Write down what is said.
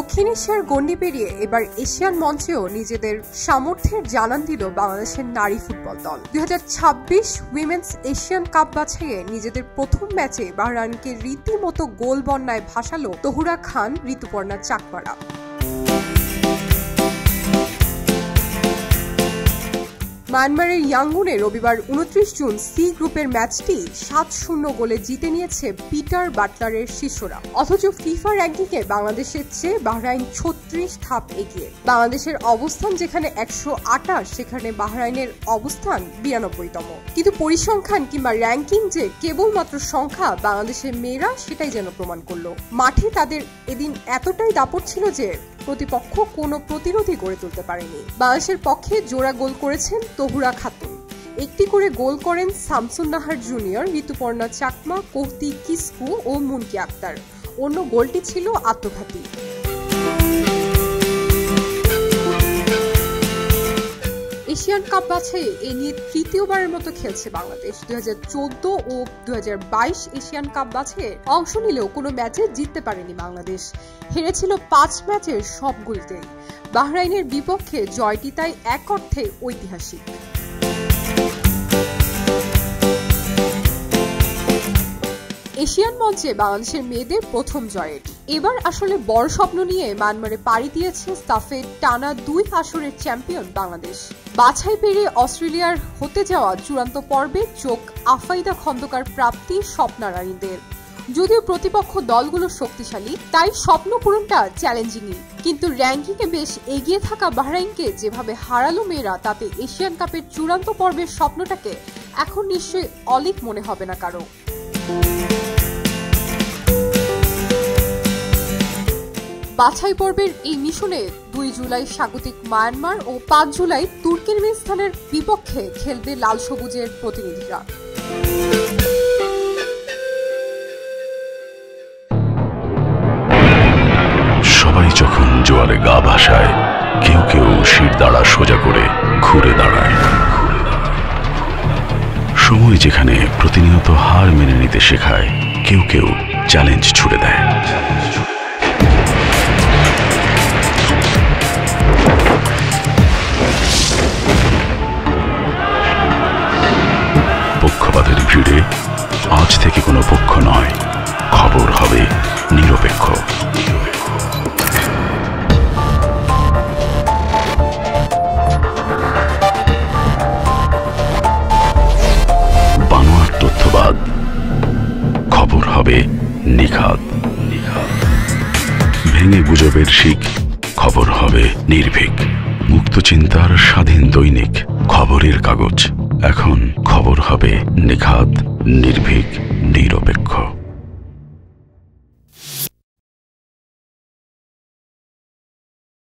দক্ষিণ এশিয়ার গণ্ডি পেরিয়ে এবার এশিয়ান মঞ্চেও নিজেদের সামর্থ্যের জানান দিল বাংলাদেশের নারী ফুটবল দল। 2026 উইমেন্স এশিয়ান কাপ বাছাইয়ে নিজেদের প্রথম ম্যাচে বাহরাইনকে রীতিমতো গোল বন্যায় ভাসালো তহুরা খান, ঋতুপর্ণা চাকমারা। মায়ানমারের ইয়াঙ্গুনে রবিবার 29 জুন সি গ্রুপের ম্যাচটি 7-0 গোলে জিতে নিয়েছে পিটার বাটলারের শিষ্যরা। অথচ ফিফা র্যাঙ্কিংয়ে বাংলাদেশের চেয়ে বাহরাইন 36 ধাপ এগিয়ে। বাংলাদেশের অবস্থান যেখানে 128, সেখানে বাহরাইনের অবস্থান 92তম। কিন্তু পরিসংখ্যান কিংবা র্যাঙ্কিং যে কেবলমাত্র সংখ্যা, বাংলাদেশের মেয়েরা সেটাই যেন প্রমাণ করলো। মাঠে তাদের এদিন এতটাই দাপট ছিল যে প্রতিপক্ষ কোনো প্রতিরোধই গড়ে তুলতে পারেনি। বাংলাদেশের পক্ষে জোড়া গোল করেছেন তহুরা খাতুন, একটি করে গোল করেন শামসুন নাহার জুনিয়র, ঋতুপর্ণা চাকমা, কৌতি কিসকু ও মুনকি আক্তার। অন্য গোলটি ছিল আত্মঘাতী। এশিয়ান কাপ বাছাইয়ে এ নিয়ে তৃতীয়বারের মতো খেলছে বাংলাদেশ। 2014 ও 2022 এশিয়ান কাপ বাছাইয়ে অংশ নিলেও কোনো ম্যাচে জিততে পারেনি বাংলাদেশ। হেরেছিল 5 ম্যাচের সবগুলিতেই। বাহরাইনের বিপক্ষে জয়টি তাই এক অর্থে ঐতিহাসিক। এশিয়ান মঞ্চে বাংলাদেশের মেয়েদের প্রথম জয় এটি। এবার আসলে বড় স্বপ্ন নিয়ে মায়ানমারে পাড়ি দিয়েছে সাফে টানা 2 আসরের চ্যাম্পিয়ন বাংলাদেশ। বাছাই পেরিয়ে অস্ট্রেলিয়ার হতে যাওয়া চূড়ান্ত পর্বে চোখ আফাইদা খন্দকার প্রাপ্তি স্বপ্নারানীদের। যদিও প্রতিপক্ষ দলগুলো শক্তিশালী, তাই স্বপ্ন পূরণটা চ্যালেঞ্জিংই। কিন্তু র্যাঙ্কিংয়ে বেশ এগিয়ে থাকা বাহরাইনকে যেভাবে হারালো মেয়েরা, তাতে এশিয়ান কাপের চূড়ান্ত পর্বের স্বপ্নটাকে এখন নিশ্চয়ই অলীক মনে হবে না কারো। বাছাই পর্বের এই মিশনে 2 জুলাই স্বাগতিক মায়ানমার ও 5 জুলাই তুর্কমেনিস্তানের বিপক্ষে খেলবে লাল সবুজের প্রতিনিধিরা। সবাই যখন জোয়ারে গা ভাসায়, কেউ কেউ শির দাঁড়া সোজা করে ঘুরে দাঁড়ায়। সময় যেখানে প্রতিনিয়ত হার মেনে নিতে শেখায়, কেউ কেউ চ্যালেঞ্জ ছুড়ে দেয়। পক্ষপাতের ভিড়ে আজ থেকে কোনো পক্ষ নয়, খবর হবে নিরপেক্ষ। বানোয়ার তথ্যবাদ, খবর হবে নিখাদ। ভেঙে গুজবের শিক, খবর হবে নির্ভীক। মুক্ত চিন্তার স্বাধীন দৈনিক খবরের কাগজ। এখন খবর হবে নিখাদ, নির্ভীক, নিরপেক্ষ।